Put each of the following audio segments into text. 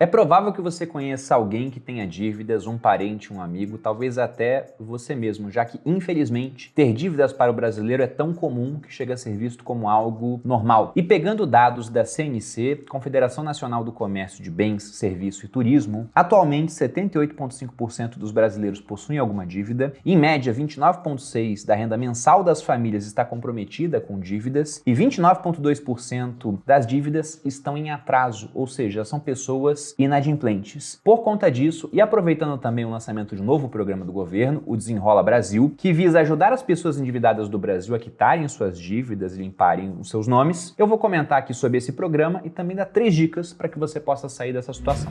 É provável que você conheça alguém que tenha dívidas, um parente, um amigo, talvez até você mesmo, já que, infelizmente, ter dívidas para o brasileiro é tão comum que chega a ser visto como algo normal. E pegando dados da CNC, Confederação Nacional do Comércio de Bens, Serviço e Turismo, atualmente 78,5% dos brasileiros possuem alguma dívida, em média 29,6% da renda mensal das famílias está comprometida com dívidas e 29,2% das dívidas estão em atraso, ou seja, são pessoas inadimplentes. Por conta disso, e aproveitando também o lançamento de um novo programa do governo, o Desenrola Brasil, que visa ajudar as pessoas endividadas do Brasil a quitarem suas dívidas e limparem os seus nomes, eu vou comentar aqui sobre esse programa e também dar 3 dicas para que você possa sair dessa situação.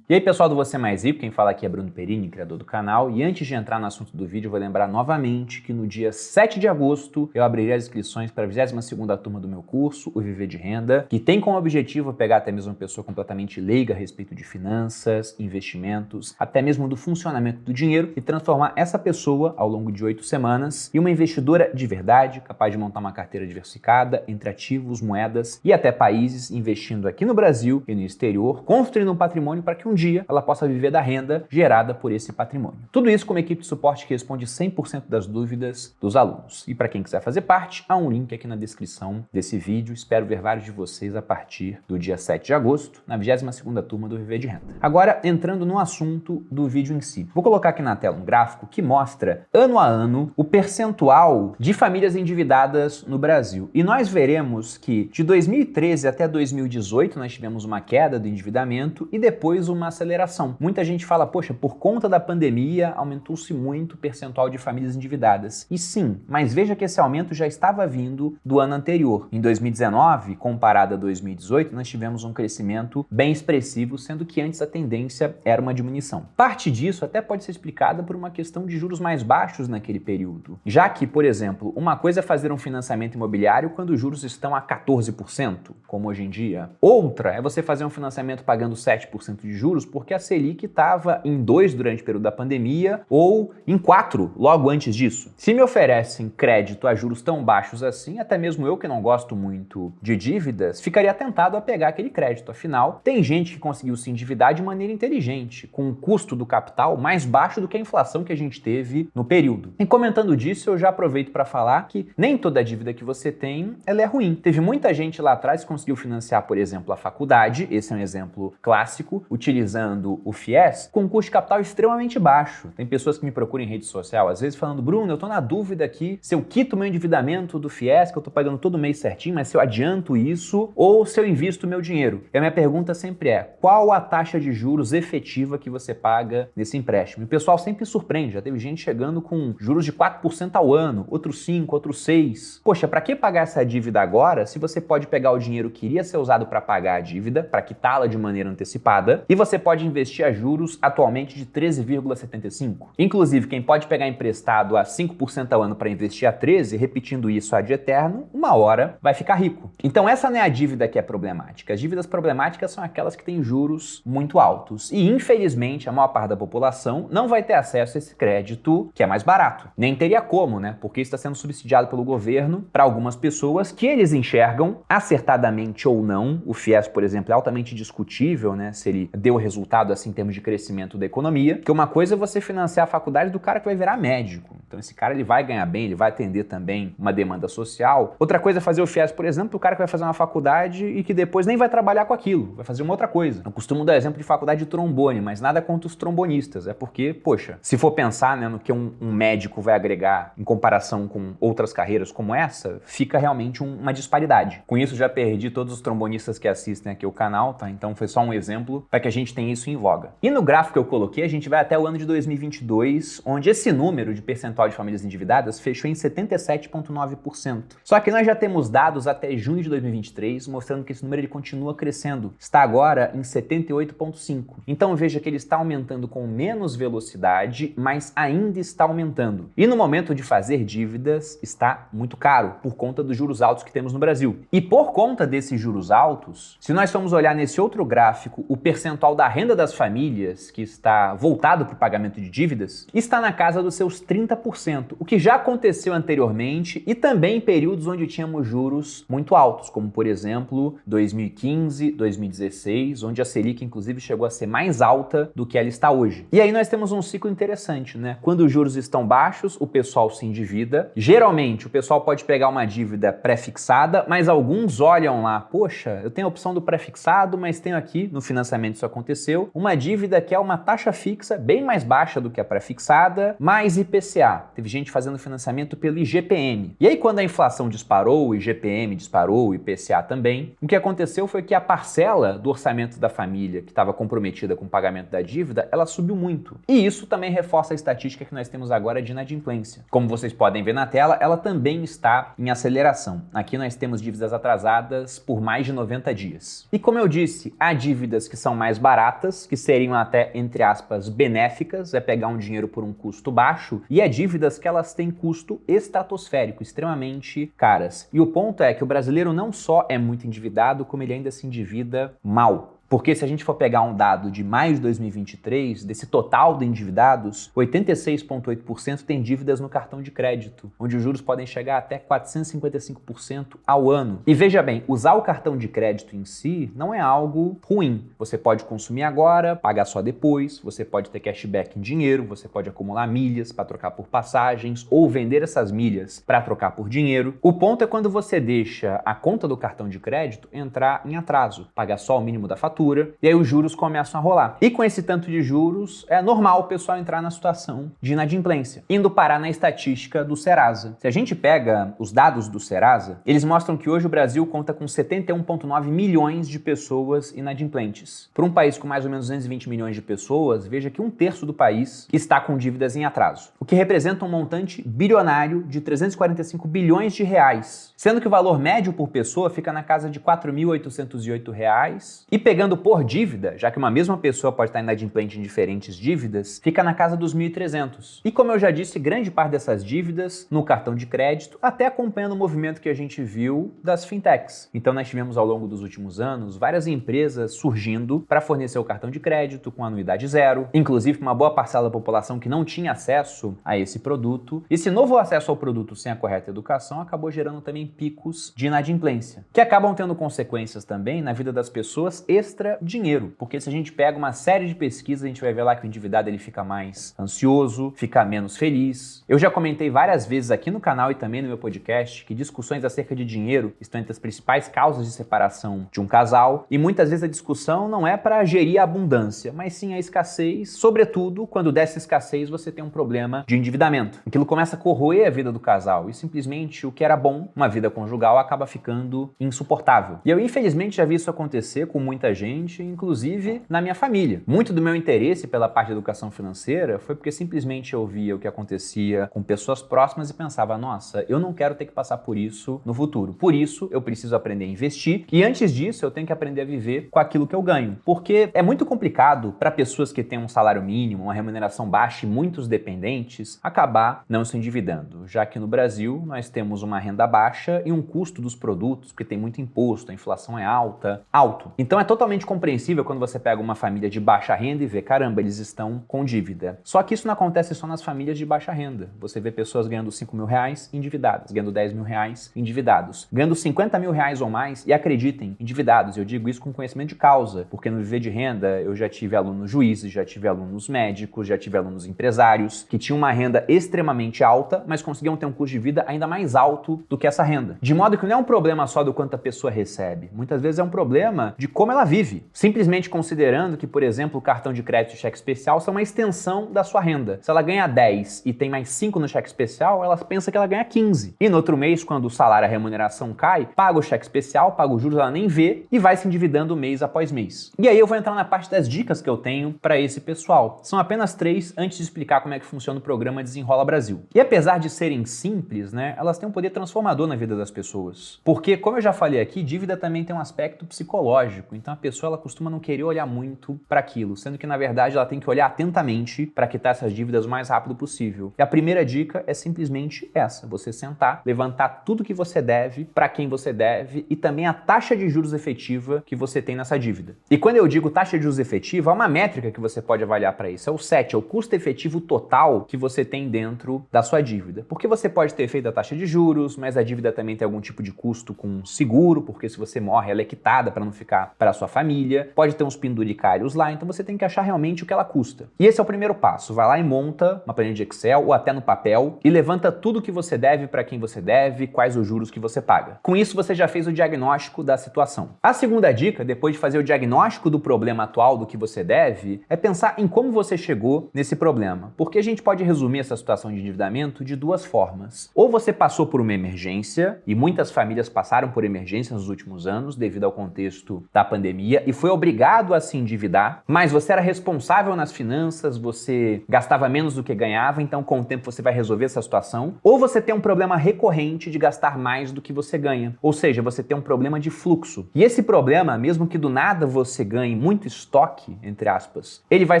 E aí pessoal do Você Mais Rico, quem fala aqui é Bruno Perini, criador do canal, e antes de entrar no assunto do vídeo, eu vou lembrar novamente que no dia 7 de agosto eu abrirei as inscrições para a 22ª turma do meu curso, o Viver de Renda, que tem como objetivo pegar até mesmo uma pessoa completamente leiga a respeito de finanças, investimentos, até mesmo do funcionamento do dinheiro e transformar essa pessoa, ao longo de 8 semanas, em uma investidora de verdade, capaz de montar uma carteira diversificada entre ativos, moedas e até países, investindo aqui no Brasil e no exterior, construindo um patrimônio para que um dia ela possa viver da renda gerada por esse patrimônio. Tudo isso com uma equipe de suporte que responde 100% das dúvidas dos alunos. E para quem quiser fazer parte, há um link aqui na descrição desse vídeo. Espero ver vários de vocês a partir do dia 7 de agosto, na 22ª turma do Viver de Renda. Agora, entrando no assunto do vídeo em si. Vou colocar aqui na tela um gráfico que mostra, ano a ano, o percentual de famílias endividadas no Brasil. E nós veremos que de 2013 até 2018 nós tivemos uma queda do endividamento e depois uma aceleração. Muita gente fala, poxa, por conta da pandemia aumentou-se muito o percentual de famílias endividadas. E sim, mas veja que esse aumento já estava vindo do ano anterior. Em 2019, comparado a 2018, nós tivemos um crescimento bem expressivo, sendo que antes a tendência era uma diminuição. Parte disso até pode ser explicada por uma questão de juros mais baixos naquele período. Já que, por exemplo, uma coisa é fazer um financiamento imobiliário quando os juros estão a 14%, como hoje em dia. Outra é você fazer um financiamento pagando 7% de juros porque a Selic estava em 2% durante o período da pandemia ou em 4% logo antes disso. Se me oferecem crédito a juros tão baixos assim, até mesmo eu que não gosto muito de dívidas, ficaria tentado a pegar aquele crédito. Afinal, tem gente que conseguiu se endividar de maneira inteligente, com um custo do capital mais baixo do que a inflação que a gente teve no período. E comentando disso, eu já aproveito para falar que nem toda dívida que você tem, ela é ruim. Teve muita gente lá atrás que conseguiu financiar, por exemplo, a faculdade, esse é um exemplo clássico, utilizando o FIES com um custo de capital extremamente baixo. Tem pessoas que me procuram em rede social, às vezes falando, Bruno, eu tô na dúvida aqui se eu quito meu endividamento do FIES, que eu tô pagando todo mês certinho, mas se eu adianto isso ou se eu invisto meu dinheiro. E a minha pergunta sempre é, qual a taxa de juros efetiva que você paga nesse empréstimo? E o pessoal sempre surpreende, já teve gente chegando com juros de 4% ao ano, outros 5%, outros 6%. Poxa, para que pagar essa dívida agora se você pode pegar o dinheiro que iria ser usado para pagar a dívida, para quitá-la de maneira antecipada, e você pode investir a juros atualmente de 13,75%. Inclusive, quem pode pegar emprestado a 5% ao ano para investir a 13%, repetindo isso ad eterno, uma hora vai ficar rico. Então essa não é a dívida que é problemática. As dívidas problemáticas são aquelas que têm juros muito altos. E infelizmente a maior parte da população não vai ter acesso a esse crédito que é mais barato. Nem teria como, né? Porque isso está sendo subsidiado pelo governo para algumas pessoas que eles enxergam, acertadamente ou não, o FIES, por exemplo, é altamente discutível, né? Se ele deu resultado assim em termos de crescimento da economia, porque uma coisa é você financiar a faculdade do cara que vai virar médico. Então esse cara ele vai ganhar bem, ele vai atender também uma demanda social. Outra coisa é fazer o FIES, por exemplo, o cara que vai fazer uma faculdade e que depois nem vai trabalhar com aquilo, vai fazer uma outra coisa. Eu costumo dar exemplo de faculdade de trombone, mas nada contra os trombonistas, é porque, poxa, se for pensar, né, no que um médico vai agregar em comparação com outras carreiras como essa, fica realmente uma disparidade. Com isso já perdi todos os trombonistas que assistem aqui o canal, tá? Então foi só um exemplo para que a gente tenha isso em voga. E no gráfico que eu coloquei, a gente vai até o ano de 2022, onde esse número de percentual de famílias endividadas fechou em 77,9%. Só que nós já temos dados até junho de 2023, mostrando que esse número ele continua crescendo. Está agora em 78,5%. Então veja que ele está aumentando com menos velocidade, mas ainda está aumentando. E no momento de fazer dívidas, está muito caro, por conta dos juros altos que temos no Brasil. E por conta desses juros altos, se nós formos olhar nesse outro gráfico, o percentual da renda das famílias, que está voltado para o pagamento de dívidas, está na casa dos seus 30%, o que já aconteceu anteriormente e também em períodos onde tínhamos juros muito altos, como por exemplo 2015, 2016, onde a Selic inclusive chegou a ser mais alta do que ela está hoje. E aí nós temos um ciclo interessante, né? Quando os juros estão baixos, o pessoal se endivida. Geralmente o pessoal pode pegar uma dívida pré-fixada, mas alguns olham lá, poxa, eu tenho a opção do pré-fixado, mas tenho aqui, no financiamento isso aconteceu, uma dívida que é uma taxa fixa bem mais baixa do que a pré-fixada, mais IPCA. Teve gente fazendo financiamento pelo IGPM. E aí quando a inflação disparou, o IGPM disparou, o IPCA também, o que aconteceu foi que a parcela do orçamento da família que estava comprometida com o pagamento da dívida, ela subiu muito. E isso também reforça a estatística que nós temos agora de inadimplência. Como vocês podem ver na tela, ela também está em aceleração. Aqui nós temos dívidas atrasadas por mais de 90 dias. E como eu disse, há dívidas que são mais baratas, que seriam até, entre aspas, benéficas, é pegar um dinheiro por um custo baixo, e há dívidas que elas têm custo estratosférico, extremamente caras. E o ponto é que o brasileiro não só é muito endividado, como ele ainda se endivida mal. Porque se a gente for pegar um dado de maio de 2023, desse total de endividados, 86,8% tem dívidas no cartão de crédito, onde os juros podem chegar até 455% ao ano. E veja bem, usar o cartão de crédito em si não é algo ruim. Você pode consumir agora, pagar só depois, você pode ter cashback em dinheiro, você pode acumular milhas para trocar por passagens ou vender essas milhas para trocar por dinheiro. O ponto é quando você deixa a conta do cartão de crédito entrar em atraso, pagar só o mínimo da fatura, e aí os juros começam a rolar. E com esse tanto de juros, é normal o pessoal entrar na situação de inadimplência, indo parar na estatística do Serasa. Se a gente pega os dados do Serasa, eles mostram que hoje o Brasil conta com 71,9 milhões de pessoas inadimplentes. Para um país com mais ou menos 220 milhões de pessoas, veja que 1/3 do país está com dívidas em atraso, o que representa um montante bilionário de 345 bilhões de reais, sendo que o valor médio por pessoa fica na casa de R$ 4.808 e pegando por dívida, já que uma mesma pessoa pode estar inadimplente em diferentes dívidas, fica na casa dos 1.300. E como eu já disse, grande parte dessas dívidas no cartão de crédito, até acompanhando o movimento que a gente viu das fintechs. Então nós tivemos ao longo dos últimos anos várias empresas surgindo para fornecer o cartão de crédito com anuidade zero, inclusive uma boa parcela da população que não tinha acesso a esse produto. Esse novo acesso ao produto sem a correta educação acabou gerando também picos de inadimplência, que acabam tendo consequências também na vida das pessoas extra dinheiro, porque se a gente pega uma série de pesquisas, a gente vai ver lá que o endividado ele fica mais ansioso, fica menos feliz. Eu já comentei várias vezes aqui no canal e também no meu podcast que discussões acerca de dinheiro estão entre as principais causas de separação de um casal, e muitas vezes a discussão não é para gerir a abundância, mas sim a escassez, sobretudo quando dessa escassez você tem um problema de endividamento. Aquilo começa a corroer a vida do casal e simplesmente o que era bom, uma vida conjugal, acaba ficando insuportável. E eu infelizmente já vi isso acontecer com muita gente, inclusive na minha família. Muito do meu interesse pela parte de educação financeira foi porque simplesmente eu via o que acontecia com pessoas próximas e pensava, nossa, eu não quero ter que passar por isso no futuro. Por isso, eu preciso aprender a investir e antes disso, eu tenho que aprender a viver com aquilo que eu ganho. Porque é muito complicado para pessoas que têm um salário mínimo, uma remuneração baixa e muitos dependentes, acabar não se endividando, já que no Brasil nós temos uma renda baixa e um custo dos produtos, porque tem muito imposto, a inflação é alto. Então é totalmente compreensível quando você pega uma família de baixa renda e vê, caramba, eles estão com dívida. Só que isso não acontece só nas famílias de baixa renda. Você vê pessoas ganhando 5 mil reais endividadas, ganhando 10 mil reais endividados, ganhando 50 mil reais ou mais e acreditem, endividados. Eu digo isso com conhecimento de causa, porque no Viver de Renda eu já tive alunos juízes, já tive alunos médicos, já tive alunos empresários que tinham uma renda extremamente alta, mas conseguiam ter um custo de vida ainda mais alto do que essa renda. De modo que não é um problema só do quanto a pessoa recebe. Muitas vezes é um problema de como ela vive. Simplesmente considerando que, por exemplo, o cartão de crédito e cheque especial são uma extensão da sua renda. Se ela ganha 10 e tem mais 5 no cheque especial, ela pensa que ela ganha 15. E no outro mês, quando o salário, a remuneração cai, paga o cheque especial, paga os juros, ela nem vê e vai se endividando mês após mês. E aí eu vou entrar na parte das dicas que eu tenho para esse pessoal. São apenas 3 antes de explicar como é que funciona o programa Desenrola Brasil. E apesar de serem simples, né, elas têm um poder transformador na vida das pessoas. Porque, como eu já falei aqui, dívida também tem um aspecto psicológico. Então a pessoa pessoa ela costuma não querer olhar muito para aquilo, sendo que na verdade ela tem que olhar atentamente para quitar essas dívidas o mais rápido possível. E a primeira dica é simplesmente essa: você sentar, levantar tudo que você deve, para quem você deve e também a taxa de juros efetiva que você tem nessa dívida. E quando eu digo taxa de juros efetiva, há uma métrica que você pode avaliar para isso, é o CET, é o custo efetivo total que você tem dentro da sua dívida. Porque você pode ter feito a taxa de juros, mas a dívida também tem algum tipo de custo com seguro, porque se você morre ela é quitada para não ficar para a sua família, pode ter uns penduricários lá, então você tem que achar realmente o que ela custa. E esse é o primeiro passo, vai lá e monta uma planilha de Excel ou até no papel e levanta tudo que você deve, para quem você deve, quais os juros que você paga. Com isso você já fez o diagnóstico da situação. A segunda dica, depois de fazer o diagnóstico do problema atual do que você deve, é pensar em como você chegou nesse problema, porque a gente pode resumir essa situação de endividamento de duas formas. Ou você passou por uma emergência, e muitas famílias passaram por emergência nos últimos anos devido ao contexto da pandemia e foi obrigado a se endividar, mas você era responsável nas finanças, você gastava menos do que ganhava, então com o tempo você vai resolver essa situação. Ou você tem um problema recorrente de gastar mais do que você ganha, ou seja, você tem um problema de fluxo. E esse problema, mesmo que do nada você ganhe muito estoque, entre aspas, ele vai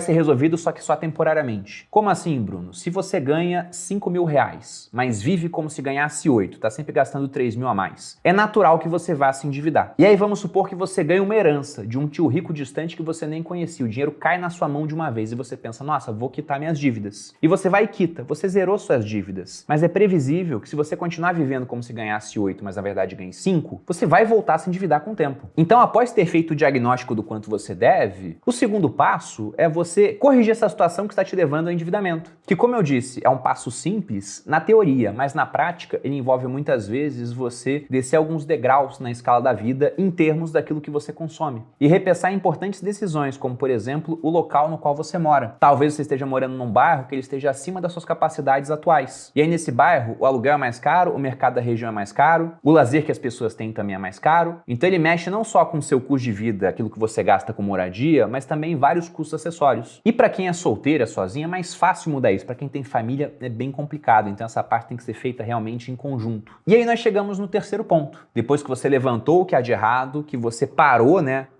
ser resolvido só que só temporariamente. Como assim, Bruno? Se você ganha 5 mil reais, mas vive como se ganhasse 8, tá sempre gastando 3 mil a mais, é natural que você vá se endividar. E aí vamos supor que você ganha uma herança de um tio rico distante que você nem conhecia, o dinheiro cai na sua mão de uma vez e você pensa, nossa, vou quitar minhas dívidas. E você vai e quita, você zerou suas dívidas. Mas é previsível que se você continuar vivendo como se ganhasse 8, mas na verdade ganhe 5, você vai voltar a se endividar com o tempo. Então, após ter feito o diagnóstico do quanto você deve, o segundo passo é você corrigir essa situação que está te levando ao endividamento. Que, como eu disse, é um passo simples na teoria, mas na prática ele envolve muitas vezes você descer alguns degraus na escala da vida em termos daquilo que você consome. E repensar importantes decisões, como por exemplo, o local no qual você mora. Talvez você esteja morando num bairro que ele esteja acima das suas capacidades atuais. E aí nesse bairro, o aluguel é mais caro, o mercado da região é mais caro, o lazer que as pessoas têm também é mais caro. Então ele mexe não só com o seu custo de vida, aquilo que você gasta com moradia, mas também vários custos acessórios. E para quem é solteira, sozinha, é mais fácil mudar isso. Para quem tem família, é bem complicado. Então essa parte tem que ser feita realmente em conjunto. E aí nós chegamos no terceiro ponto. Depois que você levantou o que há de errado, que você parou,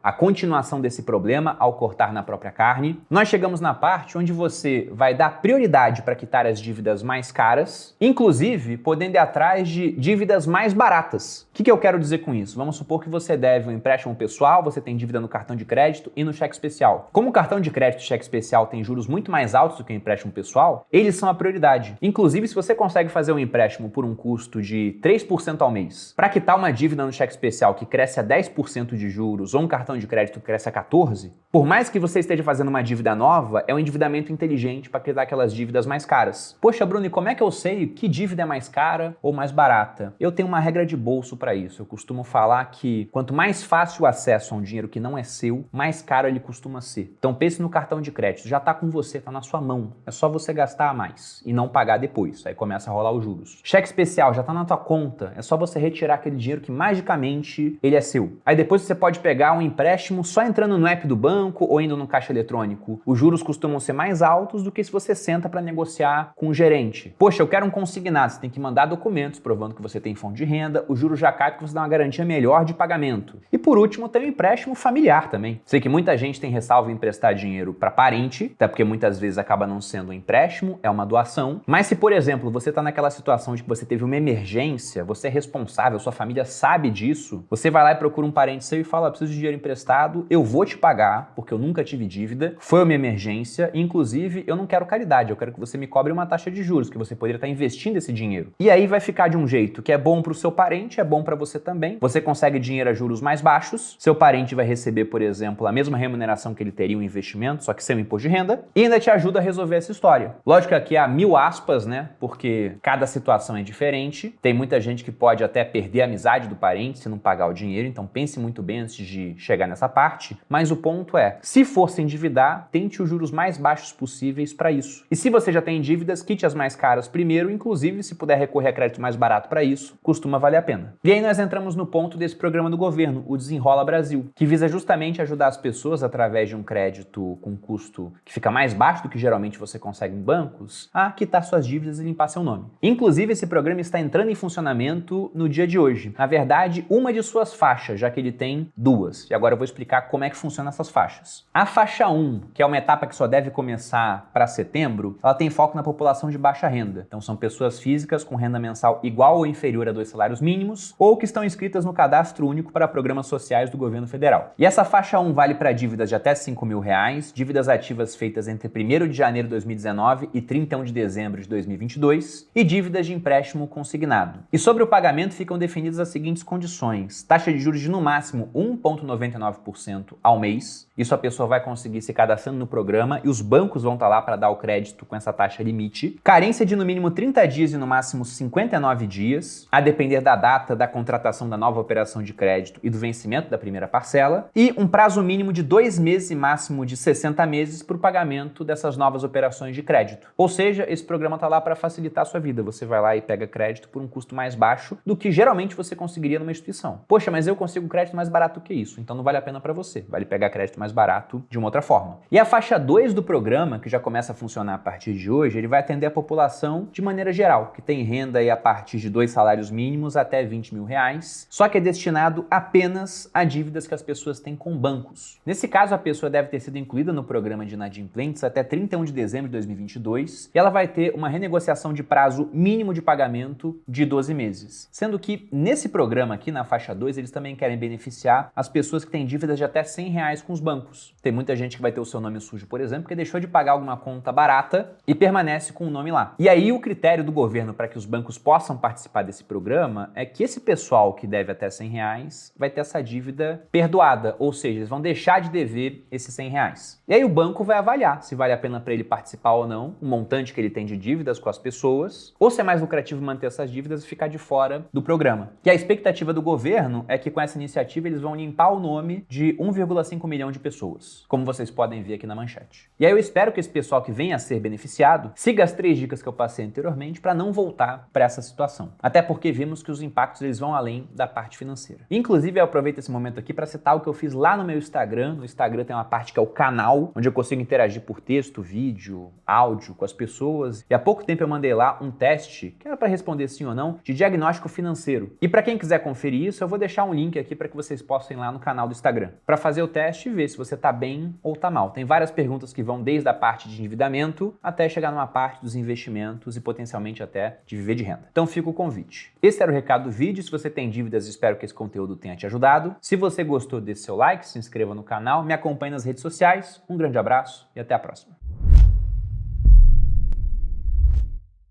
a continuação desse problema ao cortar na própria carne, nós chegamos na parte onde você vai dar prioridade para quitar as dívidas mais caras, inclusive podendo ir atrás de dívidas mais baratas. O que eu quero dizer com isso? Vamos supor que você deve um empréstimo pessoal, você tem dívida no cartão de crédito e no cheque especial. Como o cartão de crédito e cheque especial tem juros muito mais altos do que o empréstimo pessoal, eles são a prioridade. Inclusive, se você consegue fazer um empréstimo por um custo de 3% ao mês, para quitar uma dívida no cheque especial que cresce a 10% de juros ou um cartão de crédito que cresce a 14%, por mais que você esteja fazendo uma dívida nova, é um endividamento inteligente para quitar aquelas dívidas mais caras. Poxa, Bruno, e como é que eu sei que dívida é mais cara ou mais barata? Eu tenho uma regra de bolso para isso. Eu costumo falar que quanto mais fácil o acesso a um dinheiro que não é seu, mais caro ele costuma ser. Então pense no cartão de crédito, já está com você, está na sua mão. É só você gastar a mais e não pagar depois. Aí começa a rolar os juros. Cheque especial já está na tua conta, é só você retirar aquele dinheiro que magicamente ele é seu. Aí depois você pode pegar um empréstimo só entrando no app do banco ou indo no caixa eletrônico. Os juros costumam ser mais altos do que se você senta para negociar com o gerente. Poxa, eu quero um consignado, você tem que mandar documentos provando que você tem fonte de renda, o juro já cai porque você dá uma garantia melhor de pagamento. E por último, tem o empréstimo familiar também. Sei que muita gente tem ressalva em emprestar dinheiro para parente, até porque muitas vezes acaba não sendo um empréstimo, é uma doação. Mas se, por exemplo, você está naquela situação de que você teve uma emergência, você é responsável, sua família sabe disso, você vai lá e procura um parente seu e fala, preciso de dinheiro emprestado, eu vou te pagar, porque eu nunca tive dívida, foi uma emergência, e inclusive eu não quero caridade, eu quero que você me cobre uma taxa de juros, que você poderia estar investindo esse dinheiro. E aí vai ficar de um jeito que é bom para o seu parente, é bom para você também, você consegue dinheiro a juros mais baixos, seu parente vai receber, por exemplo, a mesma remuneração que ele teria um investimento, só que sem o imposto de renda, e ainda te ajuda a resolver essa história. Lógico que aqui há 1000 aspas, porque cada situação é diferente, tem muita gente que pode até perder a amizade do parente se não pagar o dinheiro, então pense muito bem antes de chegar nessa parte, mas o ponto é, se for se endividar, tente os juros mais baixos possíveis para isso. E se você já tem dívidas, quite as mais caras primeiro, inclusive se puder recorrer a crédito mais barato para isso, costuma valer a pena. E aí nós entramos no ponto desse programa do governo, o Desenrola Brasil, que visa justamente ajudar as pessoas através de um crédito com custo que fica mais baixo do que geralmente você consegue em bancos, a quitar suas dívidas e limpar seu nome. Inclusive esse programa está entrando em funcionamento no dia de hoje. Na verdade, uma de suas faixas, já que ele tem duas. E agora agora eu vou explicar como é que funciona essas faixas. A faixa 1, que é uma etapa que só deve começar para setembro, ela tem foco na população de baixa renda. Então são pessoas físicas com renda mensal igual ou inferior a 2 salários mínimos ou que estão inscritas no cadastro único para programas sociais do governo federal. E essa faixa 1 vale para dívidas de até R$5.000, dívidas ativas feitas entre 1º de janeiro de 2019 e 31 de dezembro de 2022 e dívidas de empréstimo consignado. E sobre o pagamento ficam definidas as seguintes condições: taxa de juros de no máximo 1,99% ao mês. Isso a pessoa vai conseguir se cadastrando no programa e os bancos vão estar lá para dar o crédito com essa taxa limite. Carência de no mínimo 30 dias e no máximo 59 dias, a depender da data da contratação da nova operação de crédito e do vencimento da primeira parcela. E um prazo mínimo de 2 meses e máximo de 60 meses para o pagamento dessas novas operações de crédito. Ou seja, esse programa está lá para facilitar a sua vida. Você vai lá e pega crédito por um custo mais baixo do que geralmente você conseguiria numa instituição. Poxa, mas eu consigo crédito mais barato que isso, então não vale a pena para você. Vale pegar crédito mais barato de uma outra forma. E a faixa 2 do programa, que já começa a funcionar a partir de hoje, ele vai atender a população de maneira geral, que tem renda aí a partir de 2 salários mínimos até R$20.000, só que é destinado apenas a dívidas que as pessoas têm com bancos. Nesse caso, a pessoa deve ter sido incluída no programa de inadimplentes até 31 de dezembro de 2022 e ela vai ter uma renegociação de prazo mínimo de pagamento de 12 meses. Sendo que nesse programa aqui, na faixa 2, eles também querem beneficiar as pessoas que têm dívidas de até R$100 com os bancos. Tem muita gente que vai ter o seu nome sujo, por exemplo, porque deixou de pagar alguma conta barata e permanece com o nome lá. E aí o critério do governo para que os bancos possam participar desse programa é que esse pessoal que deve até R$100 vai ter essa dívida perdoada, ou seja, eles vão deixar de dever esses R$100. E aí o banco vai avaliar se vale a pena para ele participar ou não, o montante que ele tem de dívidas com as pessoas, ou se é mais lucrativo manter essas dívidas e ficar de fora do programa. E a expectativa do governo é que com essa iniciativa eles vão limpar o nome de 1,5 milhão de pessoas, como vocês podem ver aqui na manchete. E aí eu espero que esse pessoal que venha a ser beneficiado siga as 3 dicas que eu passei anteriormente para não voltar para essa situação. Até porque vimos que os impactos eles vão além da parte financeira. Inclusive eu aproveito esse momento aqui para citar o que eu fiz lá no meu Instagram. No Instagram tem uma parte que é o canal, onde eu consigo interagir por texto, vídeo, áudio com as pessoas. E há pouco tempo eu mandei lá um teste, que era para responder sim ou não, de diagnóstico financeiro. E para quem quiser conferir isso, eu vou deixar um link aqui para que vocês possam ir lá no canal do Instagram, para fazer o teste e ver se você tá bem ou tá mal. Tem várias perguntas que vão desde a parte de endividamento até chegar numa parte dos investimentos e potencialmente até de viver de renda. Então fica o convite. Esse era o recado do vídeo. Se você tem dúvidas, espero que esse conteúdo tenha te ajudado. Se você gostou, dê seu like, se inscreva no canal, me acompanhe nas redes sociais. Um grande abraço e até a próxima.